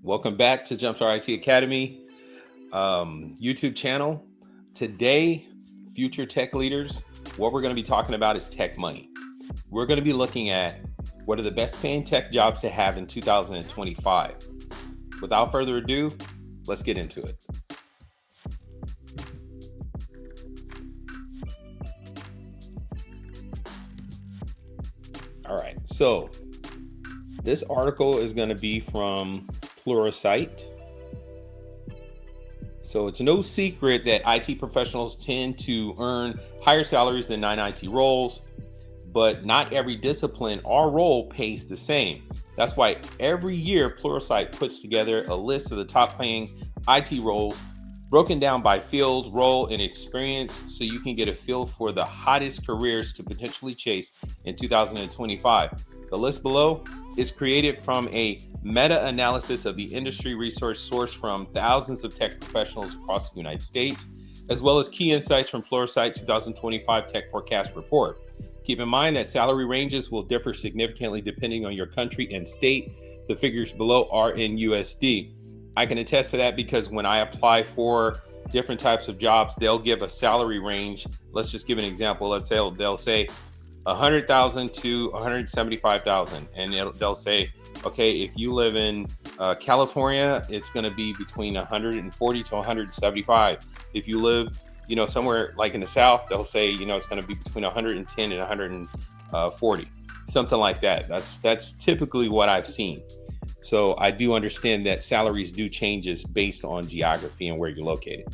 Welcome back to JumpStart IT Academy YouTube channel. Today, future tech leaders, what we're going to be talking about is tech money. We're going to be looking at what are the best paying tech jobs to have in 2025. Without further ado, let's get into it. All right, so this article is going to be from Pluralsight. So it's no secret that IT professionals tend to earn higher salaries than non-IT roles, but not every discipline or role pays the same. That's why every year Pluralsight puts together a list of the top paying IT roles broken down by field, role, and experience so you can get a feel for the hottest careers to potentially chase in 2025. The list below is created from a meta-analysis of the industry resource sourced from thousands of tech professionals across the United States, as well as key insights from Pluralsight 2025 Tech Forecast Report. Keep in mind that salary ranges will differ significantly depending on your country and state. The figures below are in USD. I can attest to that because when I apply for different types of jobs, they'll give a salary range. Let's just give an example. Let's say they'll say 100,000 to 175,000, and they'll say, okay, if you live in California, it's going to be between 140 to 175. If you live, somewhere like in the South, they'll say, it's going to be between 110 and 140, something like that. That's typically what I've seen. So I do understand that salaries do changes based on geography and where you're located.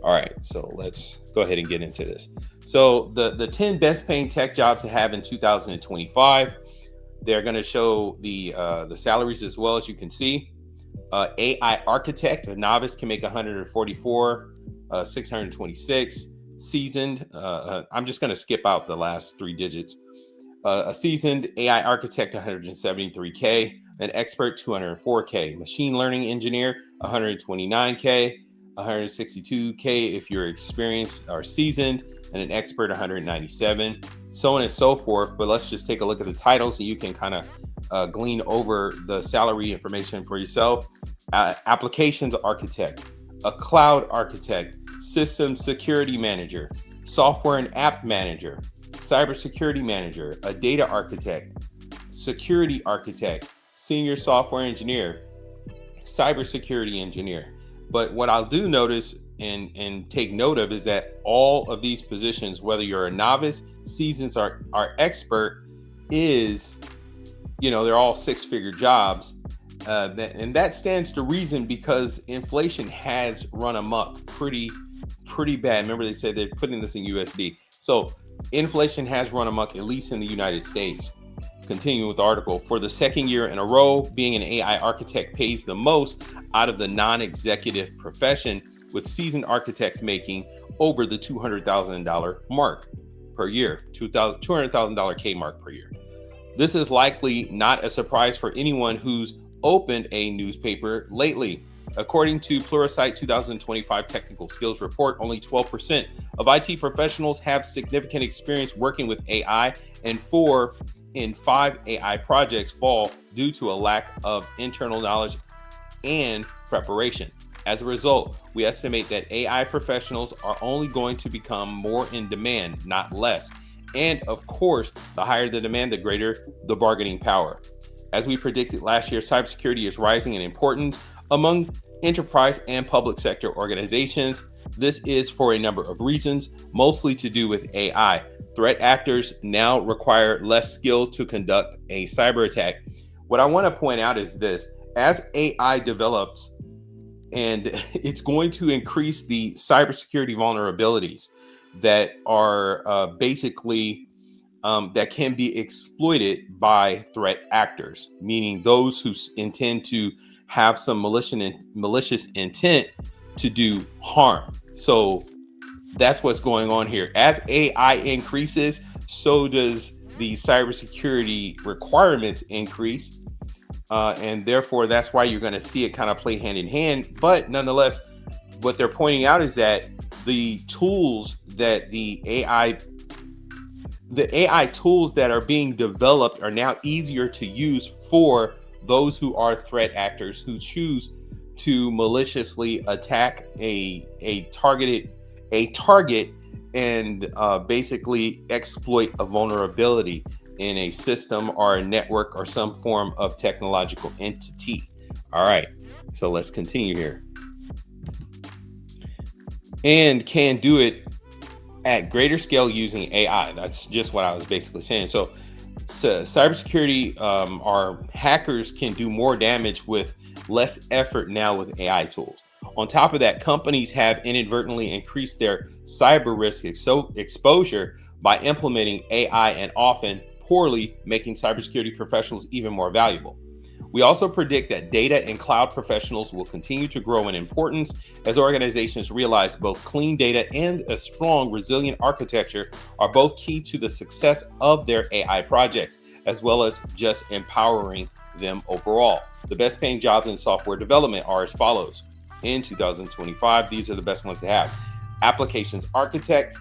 All right, so let's go ahead and get into this. So the 10 best paying tech jobs to have in 2025, they're going to show the salaries as well. As you can see. AI architect, a novice can make 144, 626. Seasoned, I'm just going to skip out the last three digits. A seasoned AI architect, 173K. An expert, 204K. Machine learning engineer, 129K. 162K if you're experienced or seasoned, and an expert, 197, so on and so forth. But let's just take a look at the titles and you can kind of glean over the salary information for yourself. Applications architect, a cloud architect, system security manager, software and app manager, cybersecurity manager, a data architect, security architect, senior software engineer, cybersecurity engineer. But what I'll do notice and take note of is that all of these positions, whether you're a novice, seasoned, or expert, is, they're all six-figure jobs. And that stands to reason because inflation has run amok pretty bad. Remember, they said they're putting this in USD. So inflation has run amok, at least in the United States. Continuing with the article, for the second year in a row, being an AI architect pays the most out of the non-executive profession, with seasoned architects making over the $200,000 mark per year, $200,000 K mark per year. This is likely not a surprise for anyone who's opened a newspaper lately. According to Pluralsight 2025 Technical Skills Report, only 12% of IT professionals have significant experience working with AI, and 4 in 5 AI projects fall due to a lack of internal knowledge and preparation. As a result, we estimate that AI professionals are only going to become more in demand, not less. And of course, the higher the demand, the greater the bargaining power. As we predicted last year, cybersecurity is rising in importance among enterprise and public sector organizations. This is for a number of reasons, mostly to do with AI. Threat actors now require less skill to conduct a cyber attack. What I want to point out is this: as AI develops, and it's going to increase the cybersecurity vulnerabilities that are basically that can be exploited by threat actors, meaning those who intend to have some malicious intent to do harm. So that's what's going on here. As AI increases, so does the cybersecurity requirements increase. And therefore, that's why you're going to see it kind of play hand in hand. But nonetheless, what they're pointing out is that the tools that the AI tools that are being developed are now easier to use for those who are threat actors who choose to maliciously attack a target and basically exploit a vulnerability in a system or a network or some form of technological entity. All right, so let's continue here. And can do it at greater scale using AI. That's just what I was basically saying. So cybersecurity or hackers can do more damage with less effort now with AI tools. On top of that, companies have inadvertently increased their cyber risk exposure by implementing AI and often poorly, making cybersecurity professionals even more valuable. We also predict that data and cloud professionals will continue to grow in importance as organizations realize both clean data and a strong, resilient architecture are both key to the success of their AI projects, as well as just empowering them overall. The best paying jobs in software development are as follows. In 2025, these are the best ones to have: applications architect,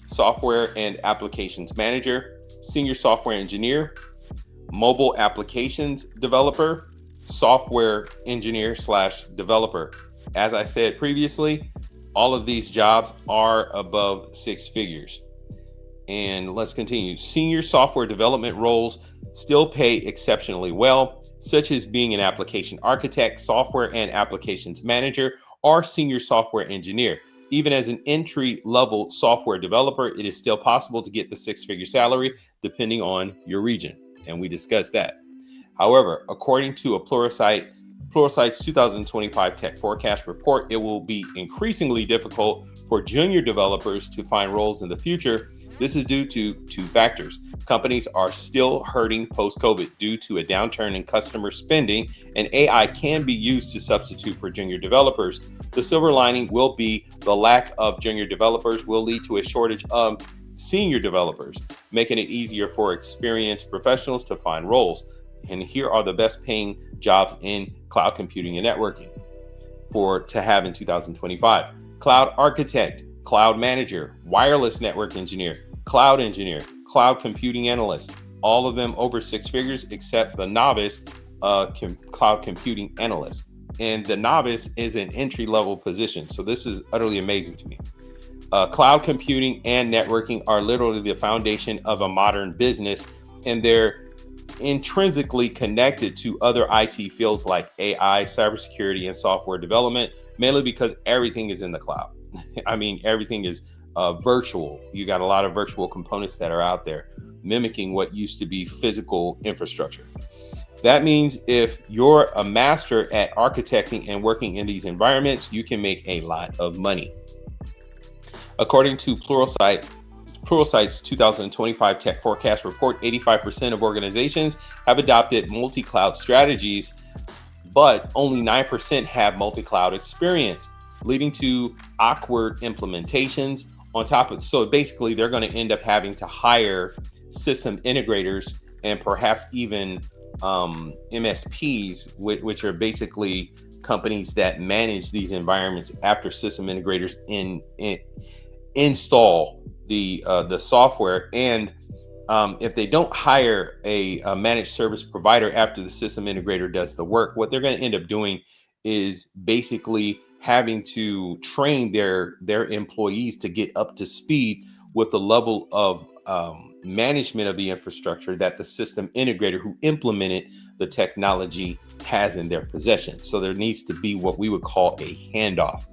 software and applications manager, senior software engineer, mobile applications developer, software engineer / developer. As I said previously, all of these jobs are above 6 figures. And let's continue. Senior software development roles still pay exceptionally well, such as being an application architect, software and applications manager, or senior software engineer. Even as an entry-level software developer, it is still possible to get the 6-figure salary depending on your region. And we discussed that. However, according to a Pluralsight's 2025 Tech Forecast report, it will be increasingly difficult for junior developers to find roles in the future. This is due to 2 factors. Companies are still hurting post-COVID due to a downturn in customer spending, and AI can be used to substitute for junior developers. The silver lining will be the lack of junior developers will lead to a shortage of senior developers, making it easier for experienced professionals to find roles. And here are the best paying jobs in cloud computing and networking to have in 2025. Cloud architect, cloud manager, wireless network engineer, cloud computing analyst, all of them over 6 figures except the novice cloud computing analyst. And the novice is an entry-level position. So this is utterly amazing to me. Cloud computing and networking are literally the foundation of a modern business, and they're intrinsically connected to other IT fields like AI, cybersecurity, and software development, mainly because everything is in the cloud. I mean, everything is virtual. You got a lot of virtual components that are out there mimicking what used to be physical infrastructure. That means if you're a master at architecting and working in these environments, you can make a lot of money. According to Pluralsight's 2025 Tech Forecast report, 85% of organizations have adopted multi-cloud strategies, but only 9% have multi-cloud experience, leading to awkward implementations on top of. So basically, they're going to end up having to hire system integrators and perhaps even MSPs, which are basically companies that manage these environments after system integrators install the software. And if they don't hire a managed service provider after the system integrator does the work, what they're going to end up doing is basically having to train their employees to get up to speed with the level of management of the infrastructure that the system integrator who implemented the technology has in their possession. So there needs to be what we would call a handoff.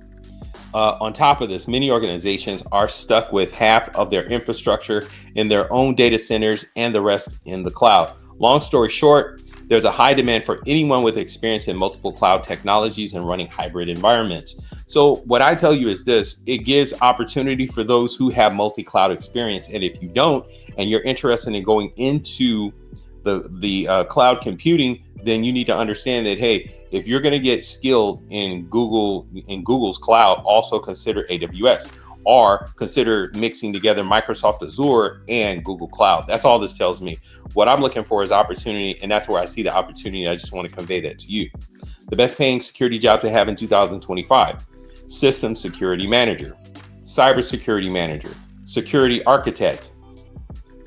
On top of this, many organizations are stuck with half of their infrastructure in their own data centers and the rest in the cloud. Long story short, there's a high demand for anyone with experience in multiple cloud technologies and running hybrid environments. So what I tell you is this: it gives opportunity for those who have multi-cloud experience. And if you don't, and you're interested in going into the cloud computing, then you need to understand that, hey, if you're going to get skilled in Google's cloud, also consider AWS, or consider mixing together Microsoft Azure and Google Cloud. That's all this tells me. What I'm looking for is opportunity, and that's where I see the opportunity. I just want to convey that to you. The best paying security jobs I have in 2025: system security manager, cybersecurity manager, security architect,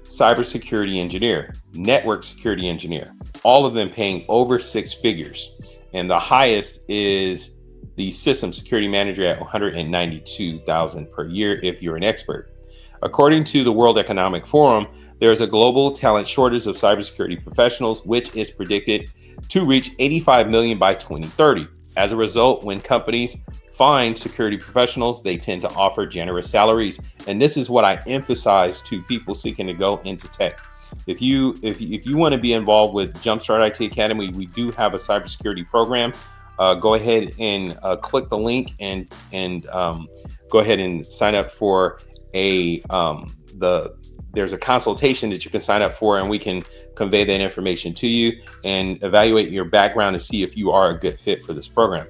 cybersecurity engineer, network security engineer, all of them paying over 6 figures. And the highest is the system security manager at 192,000 per year if you're an expert. According to the World Economic Forum, there is a global talent shortage of cybersecurity professionals, which is predicted to reach 85 million by 2030. As a result, when companies find security professionals, they tend to offer generous salaries. And this is what I emphasize to people seeking to go into tech. If you want to be involved with JumpStart IT Academy, we do have a cybersecurity program. Go ahead and click the link and go ahead and sign up for there's a consultation that you can sign up for, and we can convey that information to you and evaluate your background to see if you are a good fit for this program.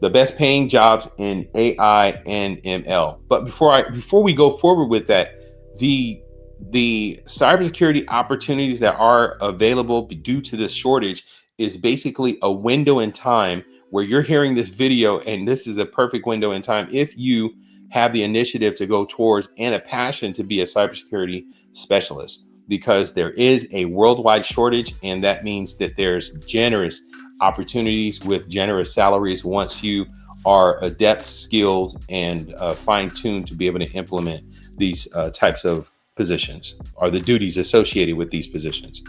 The best paying jobs in AI and ML. But before we go forward with that, the cybersecurity opportunities that are available due to this shortage is basically a window in time where you're hearing this video, and this is a perfect window in time if you have the initiative to go towards and a passion to be a cybersecurity specialist, because there is a worldwide shortage, and that means that there's generous opportunities with generous salaries once you are adept, skilled, and fine-tuned to be able to implement these types of positions or the duties associated with these positions.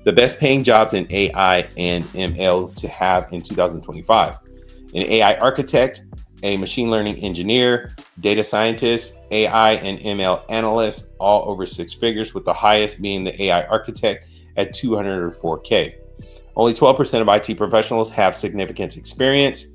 The best paying jobs in AI and ML to have in 2025. An AI architect, a machine learning engineer, data scientist, AI and ML analyst, all over 6 figures, with the highest being the AI architect at 204K. Only 12% of IT professionals have significant experience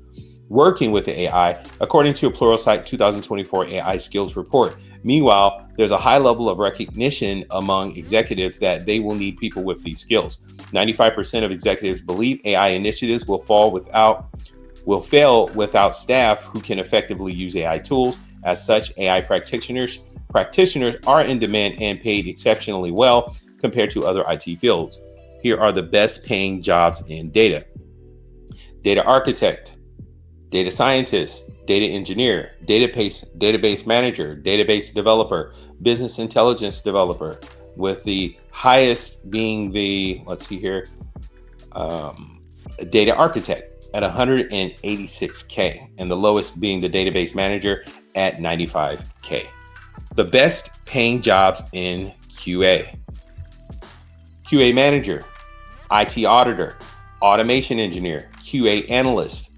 working with the AI, according to a Pluralsight 2024 AI skills report. Meanwhile, there's a high level of recognition among executives that they will need people with these skills. 95% of executives believe AI initiatives will fail without staff who can effectively use AI tools. As such, AI practitioners are in demand and paid exceptionally well compared to other IT fields. Here are the best paying jobs in data. Data architect, data scientist, data engineer, database manager, database developer, business intelligence developer, with the highest being the, data architect at 186K, and the lowest being the database manager at 95K. The best paying jobs in QA. QA manager, IT auditor, automation engineer, QA analyst.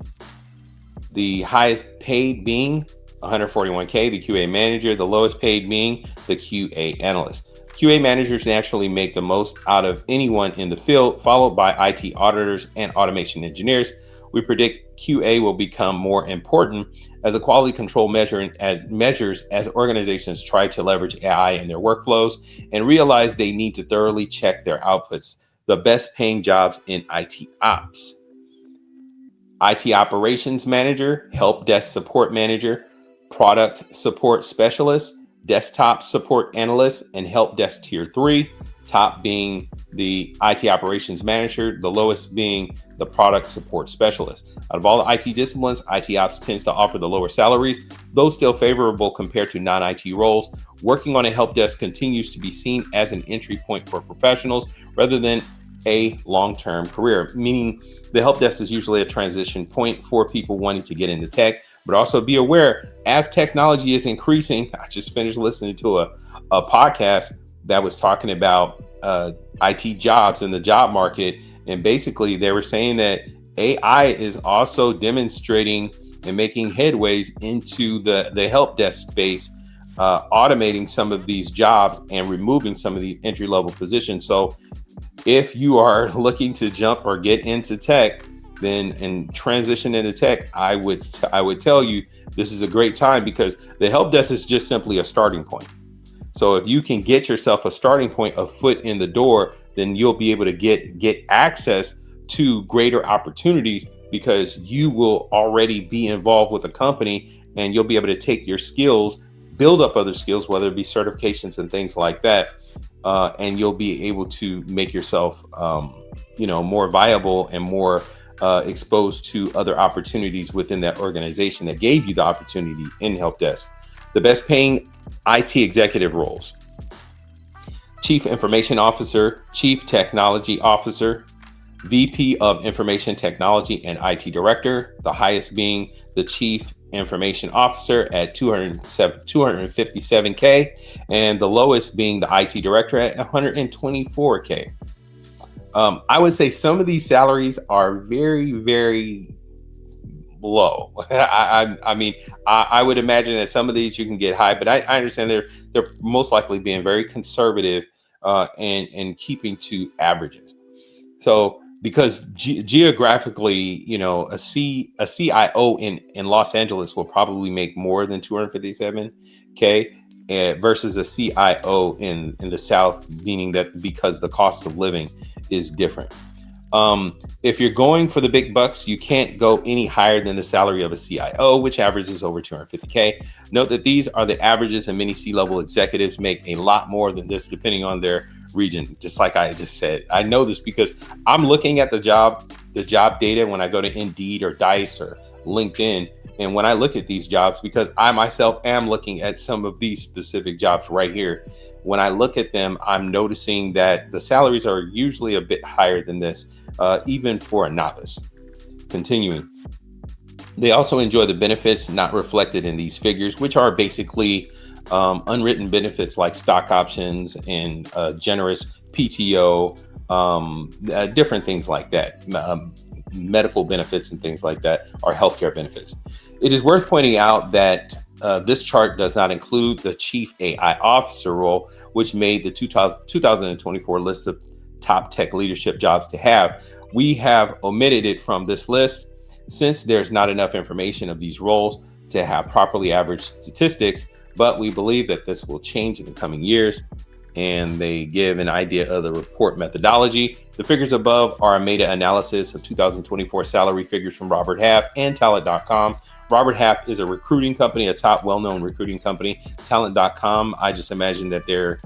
The highest paid being 141K, the QA manager, the lowest paid being the QA analyst. QA managers naturally make the most out of anyone in the field, followed by IT auditors and automation engineers. We predict QA will become more important as a quality control measures as organizations try to leverage AI in their workflows and realize they need to thoroughly check their outputs. The best paying jobs in IT ops. IT operations manager, help desk support manager, product support specialist, desktop support analyst, and help desk tier 3, top being the IT operations manager, the lowest being the product support specialist. Out of all the IT disciplines, IT ops tends to offer the lower salaries, though still favorable compared to non-IT roles. Working on a help desk continues to be seen as an entry point for professionals rather than a long-term career, meaning the help desk is usually a transition point for people wanting to get into tech. But also be aware, as technology is increasing, I just finished listening to a podcast that was talking about IT jobs in the job market. And basically they were saying that AI is also demonstrating and making headways into the help desk space, automating some of these jobs and removing some of these entry-level positions. So if you are looking to jump or get into tech, then and transition into tech, I would tell you this is a great time, because the help desk is just simply a starting point. So if you can get yourself a starting point, a foot in the door, then you'll be able to get access to greater opportunities, because you will already be involved with a company and you'll be able to take your skills, build up other skills, whether it be certifications and things like that. And you'll be able to make yourself, more viable and more exposed to other opportunities within that organization that gave you the opportunity in help desk. The best paying IT executive roles. Chief Information Officer, Chief Technology Officer, VP of Information Technology and IT Director, the highest being the Chief Information Officer at 257K, and the lowest being the IT Director at 124K. I would say some of these salaries are very, very low. I mean, I would imagine that some of these you can get high, but I understand they're most likely being very conservative and keeping to averages. So because geographically, you know, a CIO in Los Angeles will probably make more than 257K versus a CIO in the South, meaning that because the cost of living is different. If you're going for the big bucks, you can't go any higher than the salary of a CIO, which averages over 250K. Note that these are the averages, and many C-level executives make a lot more than this depending on their region. Just like I just said, I know this because I'm looking at the job data when I go to Indeed or Dice or LinkedIn. And when I look at these jobs, because I myself am looking at some of these specific jobs right here, when I look at them, I'm noticing that the salaries are usually a bit higher than this, even for a novice. Continuing. They also enjoy the benefits not reflected in these figures, which are basically unwritten benefits like stock options and generous PTO, different things like that, medical benefits and things like that, or healthcare benefits. It is worth pointing out that this chart does not include the Chief AI Officer role, which made the 2024 list of top tech leadership jobs to have. We have omitted it from this list since there's not enough information of these roles to have properly averaged statistics, but we believe that this will change in the coming years. And they give an idea of the report methodology. The figures above are a meta-analysis of 2024 salary figures from Robert Half and Talent.com. Robert Half is a recruiting company, a top well-known recruiting company. Talent.com, I just imagine that they're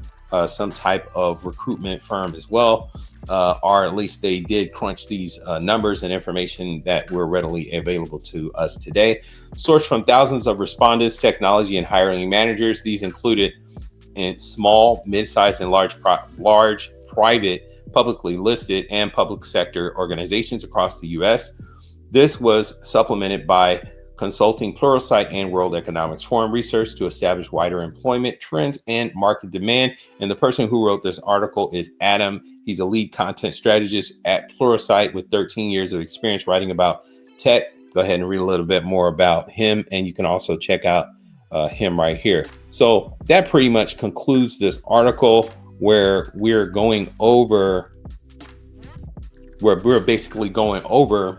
some type of recruitment firm as well, or at least they did crunch these numbers and information that were readily available to us today. Sourced from thousands of respondents, technology and hiring managers. These included in small, mid-sized, and large private, publicly listed, and public sector organizations across the U.S. This was supplemented by consulting Pluralsight and World Economics Forum research to establish wider employment trends and market demand. And the person who wrote this article is Adam. He's a lead content strategist at Pluralsight with 13 years of experience writing about tech. Go ahead and read a little bit more about him, and you can also check out him right here. So that pretty much concludes this article where we're basically going over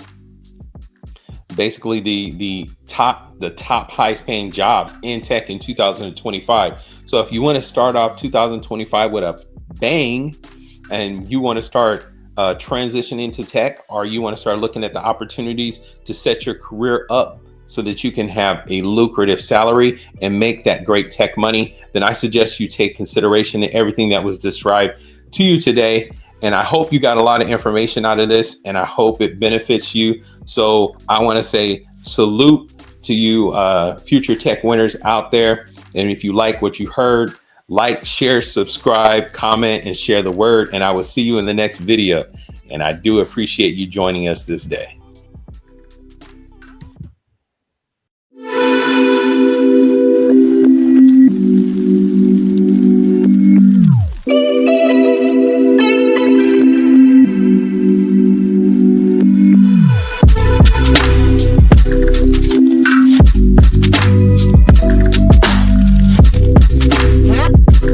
the top highest paying jobs in tech in 2025. So if you want to start off 2025 with a bang and you want to start transitioning to tech, or you want to start looking at the opportunities to set your career up so that you can have a lucrative salary and make that great tech money, then I suggest you take consideration in everything that was described to you today. And I hope you got a lot of information out of this, and I hope it benefits you. So I want to say salute to you future tech winners out there. And if you like what you heard, like, share, subscribe, comment, and share the word. And I will see you in the next video. And I do appreciate you joining us this day.